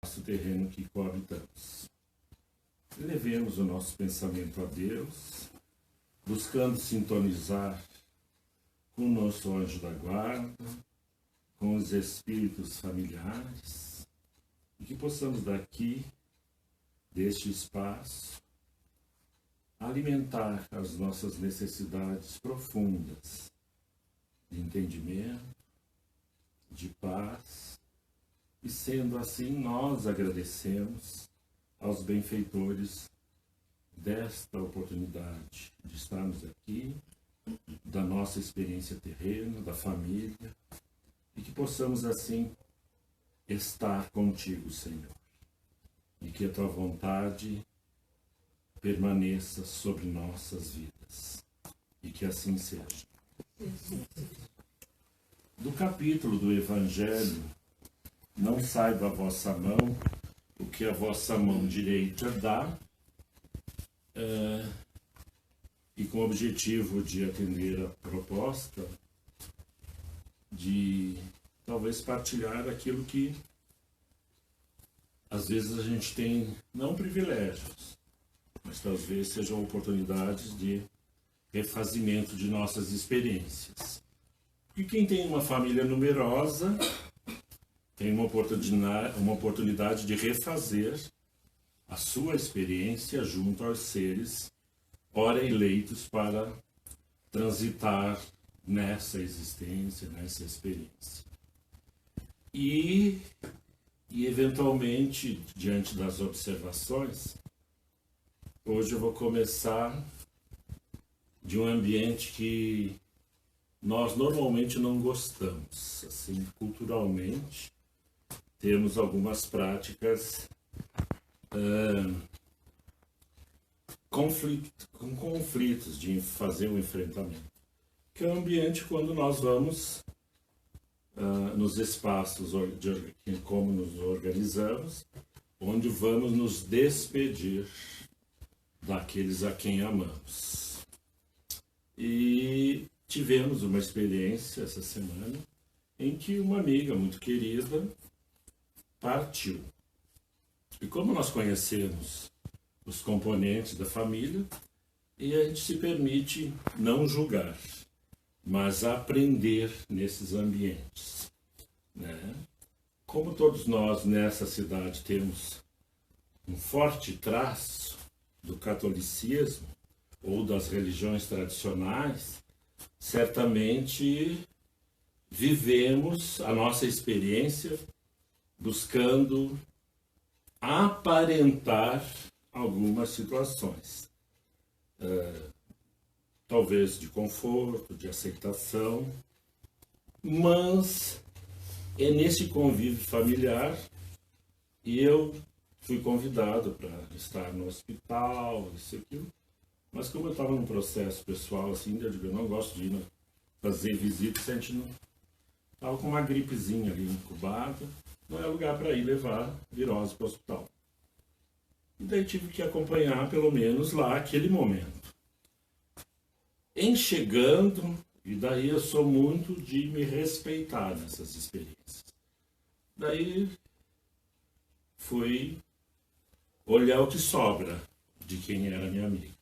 nosso terreno que coabitamos. Levemos o nosso pensamento a Deus, buscando sintonizar com o nosso anjo da guarda, com os espíritos familiares, e que possamos daqui, deste espaço, alimentar as nossas necessidades profundas de entendimento, de paz, e sendo assim, nós agradecemos aos benfeitores desta oportunidade de estarmos aqui, da nossa experiência terrena, da família, e que possamos assim estar contigo, Senhor, e que a tua vontade permaneça sobre nossas vidas, e que assim seja. Do capítulo do Evangelho, não saiba a vossa mão o que a vossa mão direita dá, e com o objetivo de atender a proposta de talvez partilhar aquilo que às vezes a gente tem, não privilégios, mas talvez sejam oportunidades de refazimento de nossas experiências. E quem tem uma família numerosa tem uma oportunidade de refazer a sua experiência junto aos seres ora eleitos para transitar nessa existência, nessa experiência. E eventualmente, diante das observações, hoje eu vou começar de um ambiente que nós normalmente não gostamos. Assim, culturalmente, temos algumas práticas com conflitos de fazer um enfrentamento, que é o ambiente quando nós vamos nos espaços de como nos organizamos, onde vamos nos despedir daqueles a quem amamos. E tivemos uma experiência essa semana em que uma amiga muito querida partiu. E como nós conhecemos os componentes da família, e a gente se permite não julgar, mas aprender nesses ambientes, né? Como todos nós nessa cidade temos um forte traço do catolicismo ou das religiões tradicionais, certamente vivemos a nossa experiência buscando aparentar algumas situações, talvez de conforto, de aceitação, mas é nesse convívio familiar, e eu fui convidado para estar no hospital, isso e aquilo, mas como eu estava num processo pessoal assim, eu não gosto de ir fazer visitas, a gente não estava com uma gripezinha ali incubada, não é lugar para ir levar virose para o hospital. E daí tive que acompanhar pelo menos lá aquele momento. Em chegando, e daí eu sou muito de me respeitar nessas experiências. Daí fui olhar o que sobra de quem era minha amiga.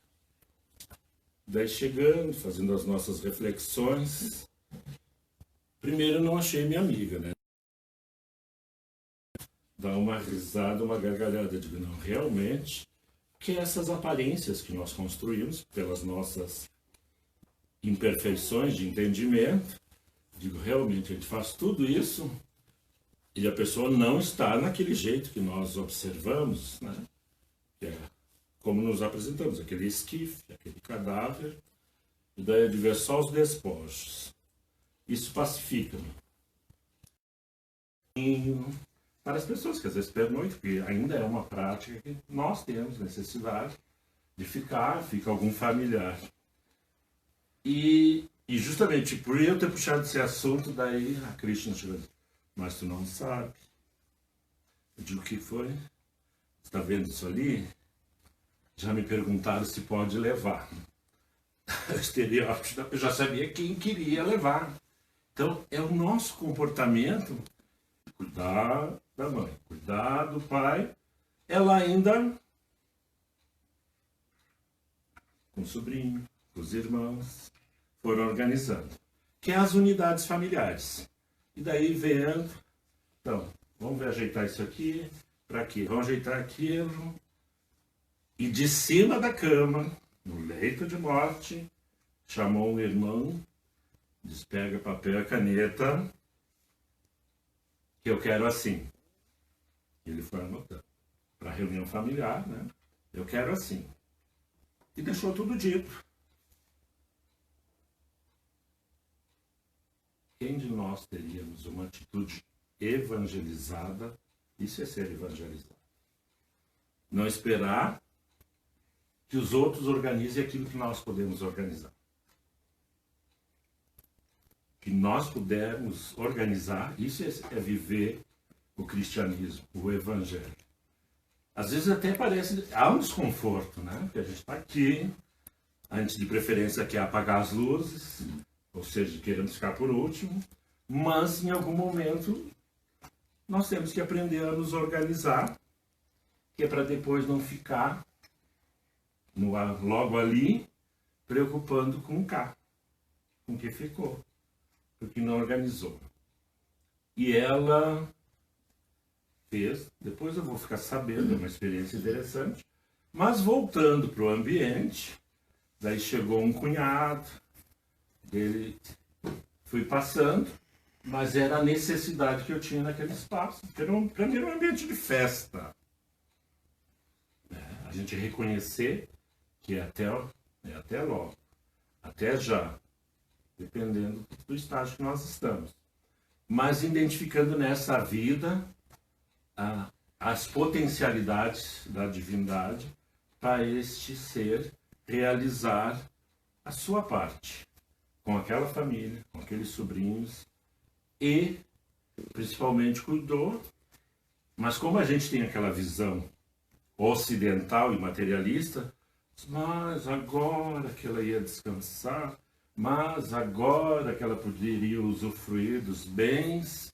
Daí chegando, fazendo as nossas reflexões, primeiro não achei minha amiga, né? Dá uma risada, uma gargalhada, digo, não, realmente, que essas aparências que nós construímos pelas nossas imperfeições de entendimento, digo, realmente a gente faz tudo isso e a pessoa não está naquele jeito que nós observamos, né? Que é como nos apresentamos, aquele esquife, aquele cadáver, e daí de ver só os despojos. Isso pacifica-me. Para as pessoas que às vezes pernoitam, porque ainda é uma prática que nós temos necessidade de fica algum familiar. E justamente por eu ter puxado esse assunto, daí a Krishna chegou, mas tu não sabe. Eu digo, o que foi? Você está vendo isso ali? Já me perguntaram se pode levar. O estereótipo, eu já sabia quem queria levar. Então, é o nosso comportamento, cuidar da mãe, cuidar do pai. Ela ainda com o sobrinho, com os irmãos, foram organizando, que é as unidades familiares. E daí vendo, então, vamos ajeitar isso aqui, para aqui, vamos ajeitar aquilo. E de cima da cama, no leito de morte, chamou um irmão, diz, pega papel e caneta, que eu quero assim. Ele foi anotando. Para reunião familiar, né? Eu quero assim. E deixou tudo dito. Quem de nós teríamos uma atitude evangelizada? Isso é ser evangelizado. Não esperar que os outros organizem aquilo que nós podemos organizar. Que nós pudermos organizar, isso é viver o cristianismo, o evangelho. Às vezes até parece, há um desconforto, né? Porque a gente está aqui, antes de preferência quer apagar as luzes, ou seja, queremos ficar por último, mas em algum momento nós temos que aprender a nos organizar, que é para depois não ficar logo ali, preocupando com o cá, com o que ficou, porque não organizou. E ela fez, depois eu vou ficar sabendo, é uma experiência interessante, mas voltando para o ambiente, daí chegou um cunhado, dele fui passando, mas era a necessidade que eu tinha naquele espaço, porque para mim era um ambiente de festa. A gente reconhecer que é até logo, até já, dependendo do estágio que nós estamos. Mas identificando nessa vida as potencialidades da divindade para este ser realizar a sua parte com aquela família, com aqueles sobrinhos e principalmente cuidou, mas como a gente tem aquela visão ocidental e materialista, mas agora que ela ia descansar, mas agora que ela poderia usufruir dos bens,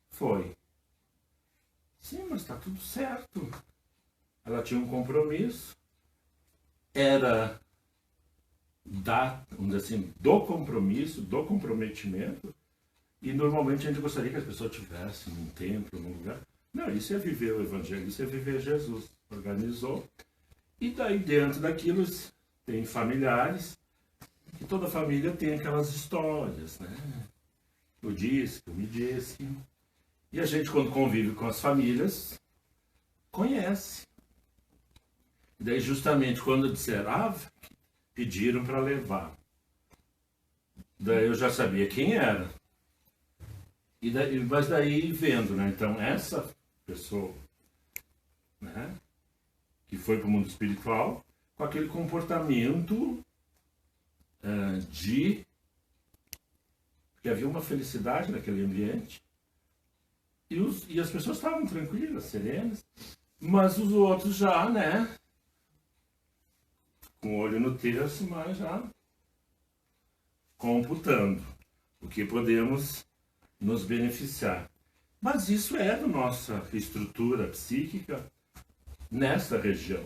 foi. Sim, mas está tudo certo. Ela tinha um compromisso, era vamos dizer assim, do compromisso, do comprometimento, e normalmente a gente gostaria que as pessoas tivessem num templo, num lugar. Não, isso é viver o Evangelho, isso é viver Jesus. Organizou. E daí dentro daquilo tem familiares, que toda família tem aquelas histórias, né? Eu disse, eu me disse. E a gente, quando convive com as famílias, conhece. E daí justamente quando disseram, pediram para levar. Daí eu já sabia quem era. Mas daí vendo, né? Então essa pessoa, né, que foi para o mundo espiritual, com aquele comportamento porque havia uma felicidade naquele ambiente, e as pessoas estavam tranquilas, serenas, mas os outros já, né, com o olho no terço, mas já computando o que podemos nos beneficiar. Mas isso é da nossa estrutura psíquica nessa região.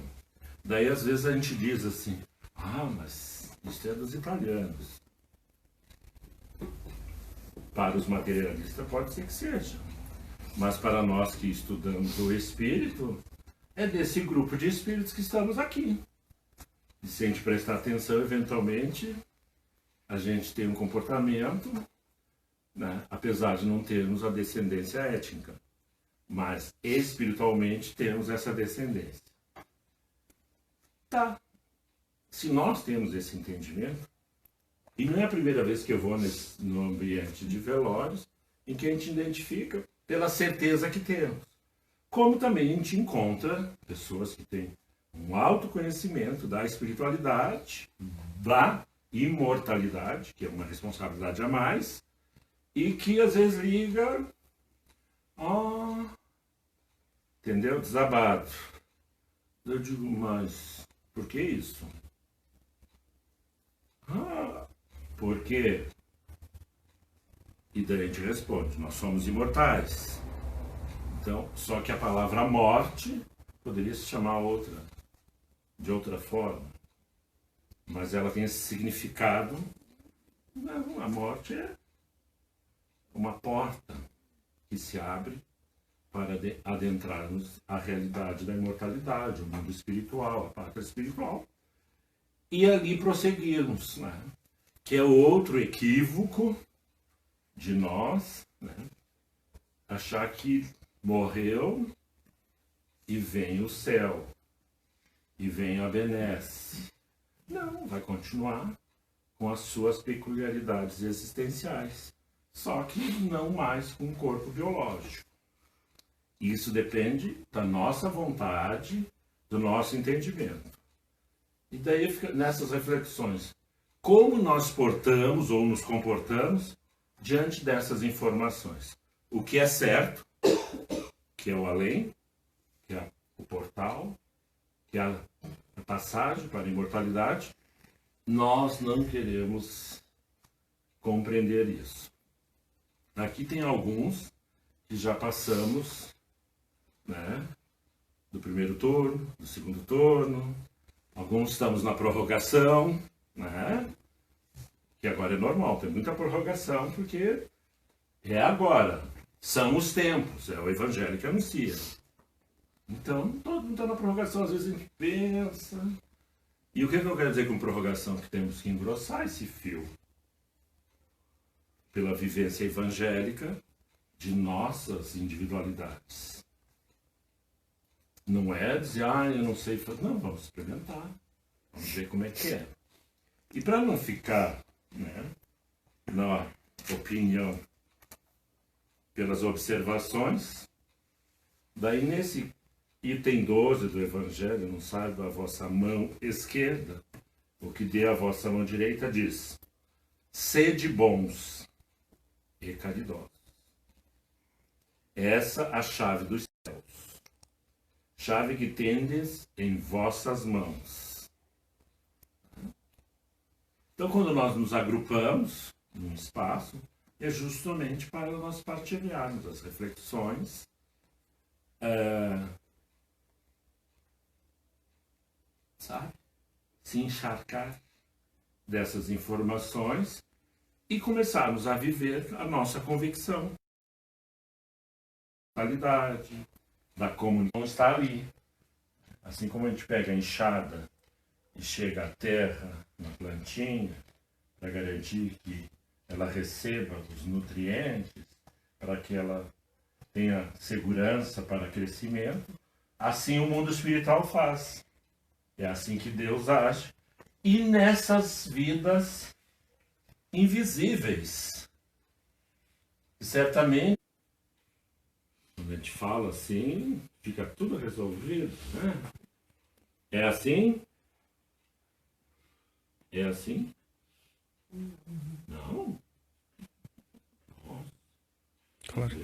Daí às vezes a gente diz assim, mas isso é dos italianos. Para os materialistas pode ser que seja. Mas para nós que estudamos o espírito, é desse grupo de espíritos que estamos aqui. E se a gente prestar atenção, eventualmente, a gente tem um comportamento, né, apesar de não termos a descendência étnica, mas espiritualmente temos essa descendência. Tá. Se nós temos esse entendimento, e não é a primeira vez que eu vou no ambiente de velórios, em que a gente identifica pela certeza que temos. Como também a gente encontra pessoas que têm um autoconhecimento da espiritualidade, da imortalidade, que é uma responsabilidade a mais, e que às vezes liga, entendeu? Desabado. Eu digo, mas por que isso? Porque E daí a gente responde, nós somos imortais. Então, só que a palavra morte poderia se chamar de outra forma. Mas ela tem esse significado. Não, a morte é uma porta que se abre para adentrarmos a realidade da imortalidade, o mundo espiritual, a pátria espiritual, e ali prosseguirmos, né? Que é outro equívoco de nós, né? Achar que morreu e vem o céu, e vem a benesse. Não, vai continuar com as suas peculiaridades existenciais, só que não mais com o corpo biológico. Isso depende da nossa vontade, do nosso entendimento. E daí fica nessas reflexões, como nós portamos ou nos comportamos diante dessas informações. O que é certo, que é o além, que é o portal, que é a passagem para a imortalidade, nós não queremos compreender isso. Aqui tem alguns que já passamos, né, do primeiro turno, do segundo turno, alguns estamos na prorrogação, né, que agora é normal, tem muita prorrogação, porque é agora, são os tempos, é o Evangelho que anuncia. Então, todo mundo está na prorrogação, às vezes a gente pensa. E o que eu quero dizer com prorrogação? Que temos que engrossar esse fio pela vivência evangélica de nossas individualidades. Não é dizer, eu não sei fazer. Não, vamos experimentar. Vamos ver como é que é. E para não ficar, né, na opinião pelas observações, daí nesse item 12 do Evangelho, não saiba a vossa mão esquerda, o que dê a vossa mão direita, diz: sede bons e caridosos. Essa a chave dos céus, chave que tendes em vossas mãos. Então, quando nós nos agrupamos num espaço, é justamente para nós partilharmos as reflexões, sabe? Se encharcar dessas informações e começarmos a viver a nossa convicção. A qualidade da comunhão está ali. Assim como a gente pega a enxada e chega à terra, na plantinha, para garantir que ela receba os nutrientes, para que ela tenha segurança para crescimento, assim o mundo espiritual faz. É assim que Deus age. E nessas vidas invisíveis. E certamente, quando a gente fala assim, fica tudo resolvido, né? É assim? É assim? Não. Nossa. Claro.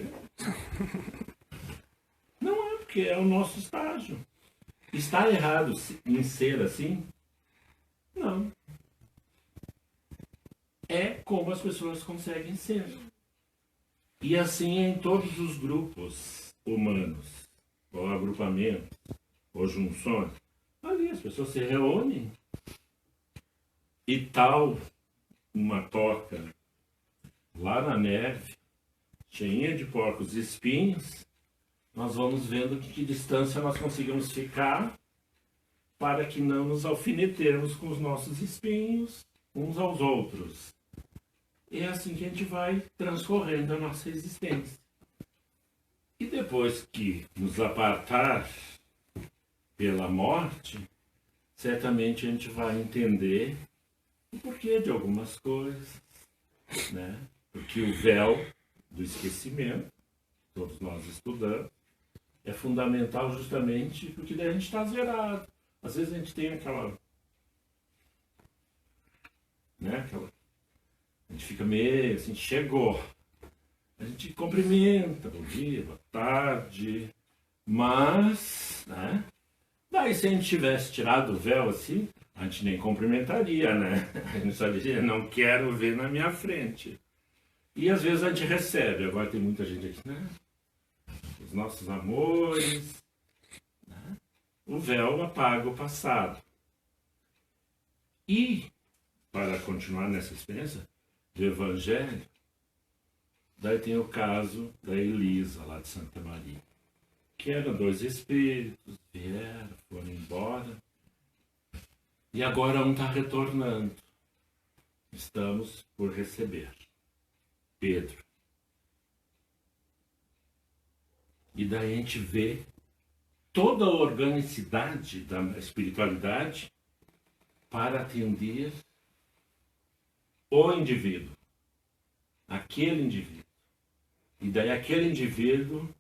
Não é, porque é o nosso estágio. Está errado em ser assim? Não. É como as pessoas conseguem ser. E assim é em todos os grupos humanos, ou agrupamentos, ou junções. Ali as pessoas se reúnem e tal uma toca lá na neve, cheinha de porcos e espinhos, nós vamos vendo que distância nós conseguimos ficar para que não nos alfinetermos com os nossos espinhos uns aos outros. E é assim que a gente vai transcorrendo a nossa existência. E depois que nos apartar pela morte, certamente a gente vai entender o porquê de algumas coisas, né? Porque o véu do esquecimento, todos nós estudamos, é fundamental justamente porque daí a gente está zerado. Às vezes a gente tem aquela, né? A gente fica meio assim, chegou. A gente cumprimenta, bom dia, boa tarde, mas, né? Daí se a gente tivesse tirado o véu assim, a gente nem cumprimentaria, né? A gente só diria, não quero ver na minha frente. E às vezes a gente recebe, agora tem muita gente aqui, né? Os nossos amores, né? O véu apaga o passado. E, para continuar nessa experiência do Evangelho, daí tem o caso da Elisa, lá de Santa Maria, que eram 2 espíritos, vieram, foram embora, e agora um está retornando. Estamos por receber Pedro. E daí a gente vê toda a organicidade da espiritualidade para atender o indivíduo, aquele indivíduo. E daí aquele indivíduo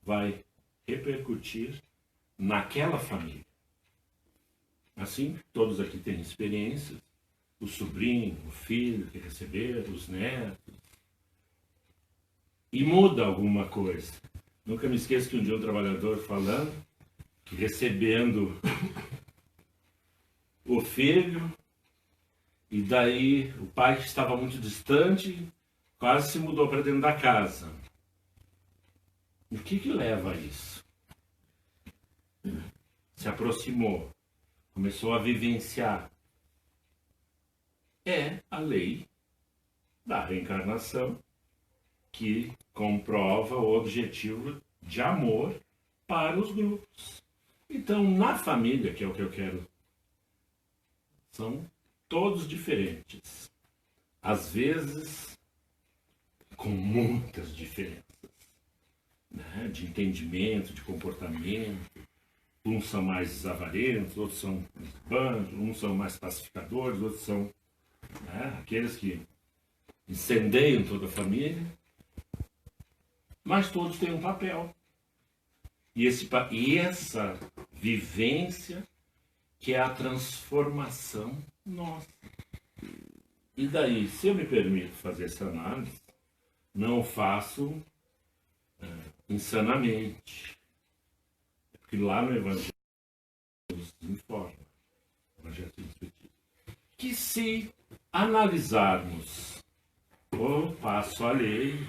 vai repercutir naquela família. Assim, todos aqui têm experiências, o sobrinho, o filho que receberam, os netos, e muda alguma coisa. Nunca me esqueço que um dia um trabalhador falando que recebendo o filho, e daí o pai que estava muito distante quase se mudou para dentro da casa. O que leva a isso? Se aproximou, começou a vivenciar. É a lei da reencarnação que comprova o objetivo de amor para os grupos. Então, na família, que é o que eu quero, são todos diferentes. Às vezes, com muitas diferenças, né? De entendimento, de comportamento. Uns são mais avarentos, outros são banjos, uns são mais pacificadores, outros são, né, aqueles que incendeiam toda a família. Mas todos têm um papel. E essa vivência que é a transformação nossa. E daí, se eu me permito fazer essa análise, não faço insanamente. Porque lá no Evangelho nos informa, Evangelho que se analisarmos o passo alheio,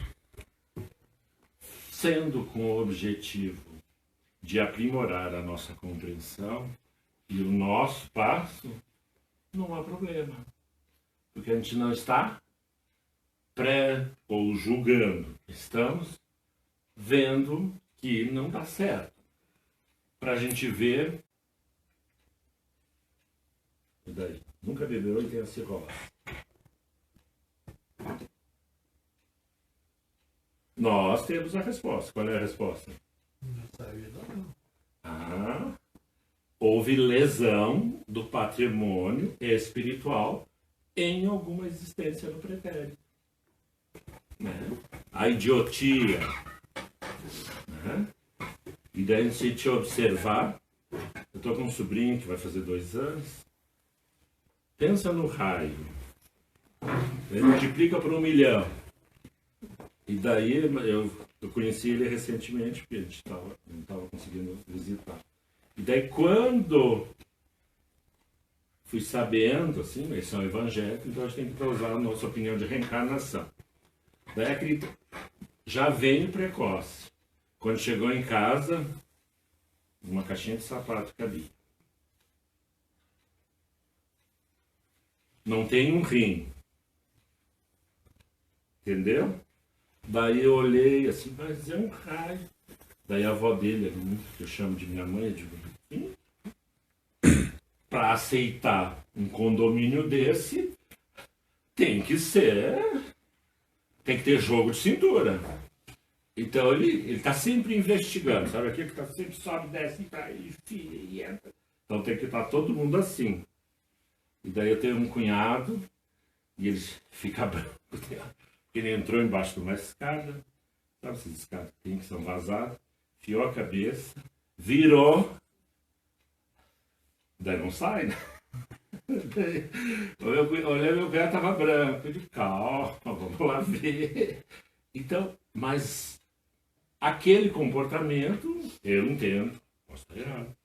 sendo com o objetivo de aprimorar a nossa compreensão e o nosso passo, não há problema. Porque a gente não está pré ou julgando, estamos vendo que não dá certo. Para a gente ver. E daí? Nunca bebeu e tem a cirrose. Nós temos a resposta. Qual é a resposta? Não sabia, não. Houve lesão do patrimônio espiritual em alguma existência no pretérito. Né? A idiotia. Né? E daí, se te observar, eu estou com um sobrinho que vai fazer 2 anos, pensa no raio, ele multiplica por 1 milhão. E daí eu conheci ele recentemente, porque a gente não estava conseguindo visitar. E daí quando fui sabendo, assim, eles são evangélicos, então a gente tem que usar a nossa opinião de reencarnação. Daí aquele já veio precoce. Quando chegou em casa, uma caixinha de sapato cabia. Não tem um rim. Entendeu? Daí eu olhei assim, mas é um raio. Daí a avó dele, que eu chamo de minha mãe, eu digo, para aceitar um condomínio desse, tem que ter jogo de cintura. Então ele está sempre investigando, sabe? Aqui que está sempre sobe, desce, cai, e entra. Então tem que estar todo mundo assim. E daí eu tenho um cunhado, e ele fica branco. Ele entrou embaixo de uma escada, sabe essas escadas que são vazadas, fiou a cabeça, virou, daí não sai, né? Olhei, meu pé estava branco, eu disse, calma, vamos lá ver. Então, mas aquele comportamento, eu entendo, posso estar errado,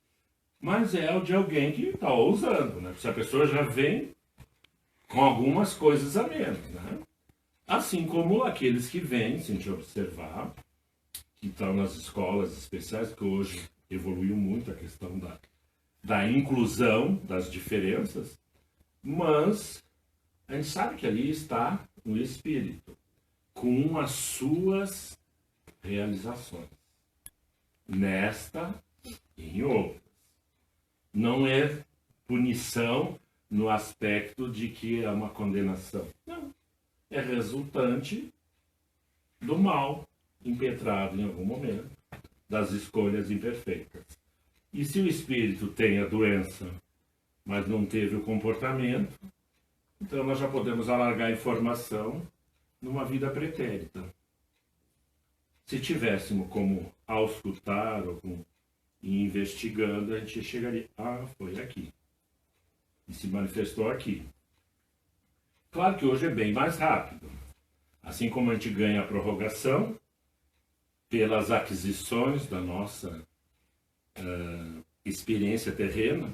mas é o de alguém que está ousando, né? Se a pessoa já vem com algumas coisas a menos, né? Assim como aqueles que vêm, se a gente observar, que estão nas escolas especiais, que hoje evoluiu muito a questão da inclusão das diferenças, mas a gente sabe que ali está o espírito, com as suas realizações, nesta e em outras. Não é punição no aspecto de que é uma condenação. Não. É resultante do mal impetrado em algum momento, das escolhas imperfeitas. E se o espírito tem a doença, mas não teve o comportamento, então nós já podemos alargar a informação numa vida pretérita. Se tivéssemos como auscultar ou ir investigando, a gente chegaria, foi aqui. E se manifestou aqui. Claro que hoje é bem mais rápido. Assim como a gente ganha a prorrogação pelas aquisições da nossa experiência terrena,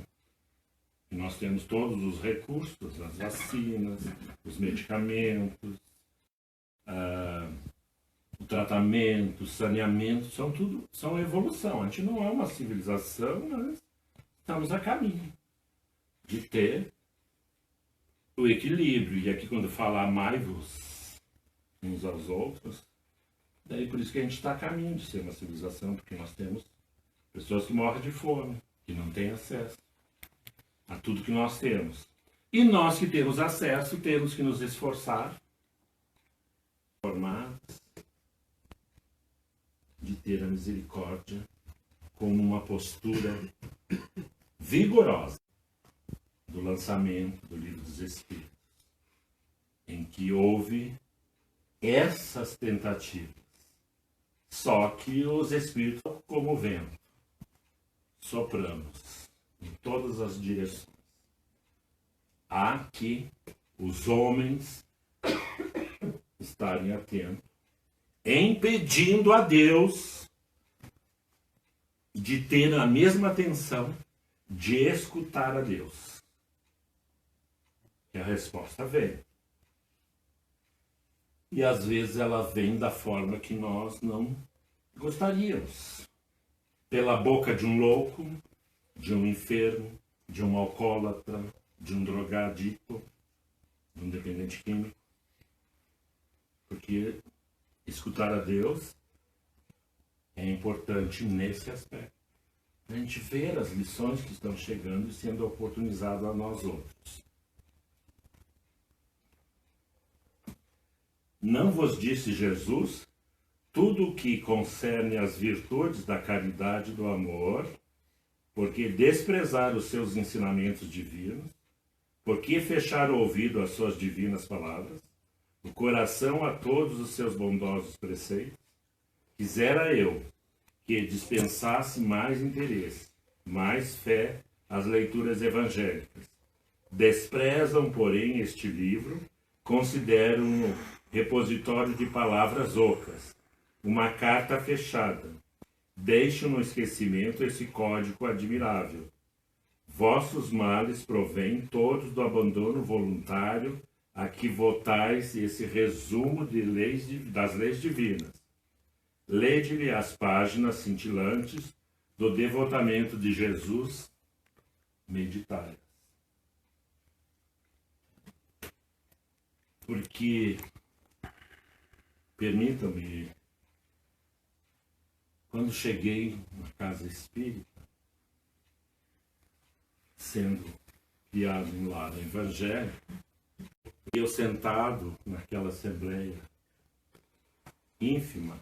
nós temos todos os recursos, as vacinas, os medicamentos, o tratamento, o saneamento, são evolução. A gente não é uma civilização, mas estamos a caminho de ter o equilíbrio. E aqui quando fala amai-vos uns aos outros, daí por isso que a gente está a caminho de ser uma civilização, porque nós temos pessoas que morrem de fome, que não têm acesso a tudo que nós temos. E nós que temos acesso, temos que nos esforçar, formados, de ter a misericórdia como uma postura vigorosa do lançamento do Livro dos Espíritos, em que houve essas tentativas. Só que os Espíritos, como vento, sopramos em todas as direções. Há que os homens estarem atentos, impedindo a Deus de ter a mesma atenção de escutar a Deus. E a resposta vem. E às vezes ela vem da forma que nós não gostaríamos. Pela boca de um louco, de um enfermo, de um alcoólatra, de um drogadicto, de um dependente químico. Porque escutar a Deus é importante nesse aspecto. A gente ver as lições que estão chegando e sendo oportunizadas a nós outros. Não vos disse Jesus tudo o que concerne às virtudes da caridade e do amor, porque desprezar os seus ensinamentos divinos, porque fechar o ouvido às suas divinas palavras, o coração a todos os seus bondosos preceitos, quisera eu que dispensasse mais interesse, mais fé às leituras evangélicas. Desprezam, porém, este livro, consideram-no repositório de palavras ocas, uma carta fechada. Deixo no esquecimento esse código admirável. Vossos males provêm todos do abandono voluntário a que votais esse resumo de das leis divinas. Lede-lhe as páginas cintilantes do devotamento de Jesus, meditai. Porque, permitam-me, quando cheguei na casa espírita, sendo criado em lar evangélico, eu sentado naquela assembleia ínfima,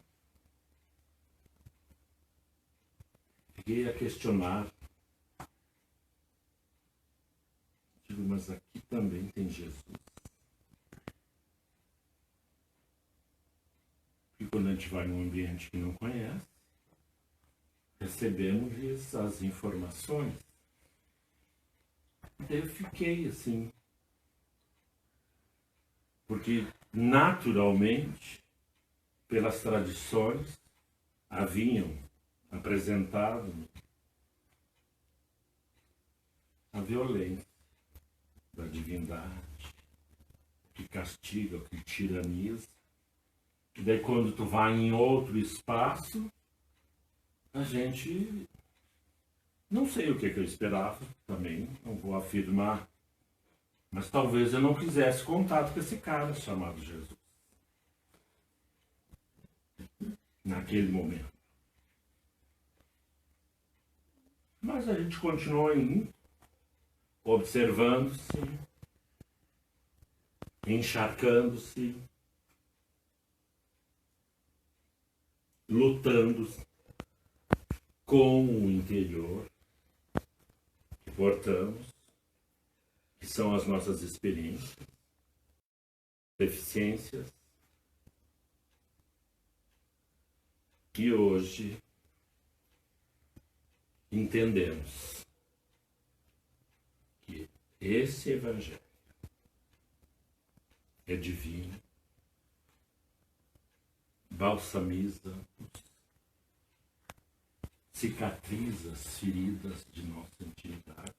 fiquei a questionar. Digo, mas aqui também tem Jesus. E quando a gente vai num ambiente que não conhece, recebemos as informações. Daí eu fiquei assim, porque naturalmente, pelas tradições, haviam apresentado a violência da divindade, que castiga, que tiraniza. E daí quando tu vai em outro espaço, a gente... Não sei o que eu esperava também, não vou afirmar. Mas talvez eu não quisesse contato com esse cara chamado Jesus. Naquele momento. Mas a gente continuou indo, observando-se, encharcando-se, lutando com o interior que portamos, que são as nossas experiências, deficiências. E hoje entendemos que esse Evangelho é divino, balsamiza, cicatriza as feridas de nossa intimidade,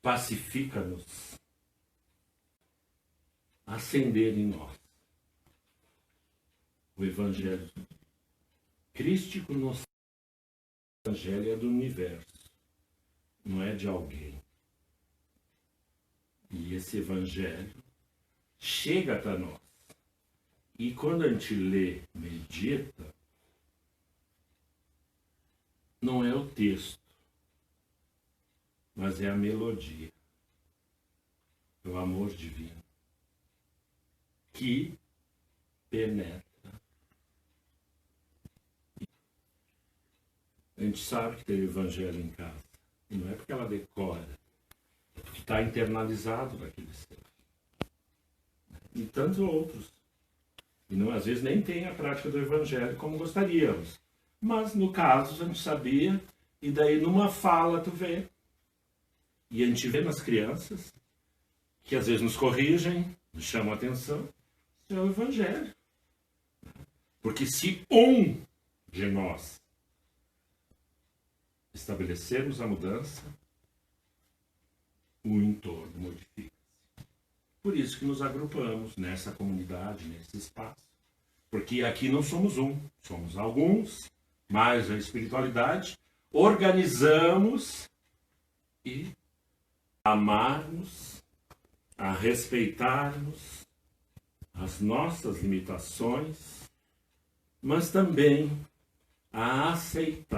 pacifica-nos, acender em nós o Evangelho crístico. Nosso Evangelho é do universo, não é de alguém. E esse Evangelho chega para nós. E quando a gente lê, medita, não é o texto, mas é a melodia, é o amor divino que penetra. A gente sabe que tem o Evangelho em casa, e não é porque ela decora, é porque está internalizado naquele ser. E tantos outros. E não, às vezes nem tem a prática do Evangelho como gostaríamos. Mas no caso a gente sabia, e daí numa fala tu vê. E a gente vê nas crianças, que às vezes nos corrigem, nos chamam a atenção, isso é o Evangelho. Porque se um de nós estabelecermos a mudança, o entorno modifica-se. Por isso que nos agrupamos nessa comunidade, nesse espaço. Porque aqui não somos um, somos alguns, mais a espiritualidade, organizamos e amarmos, a respeitarmos as nossas limitações, mas também a aceitar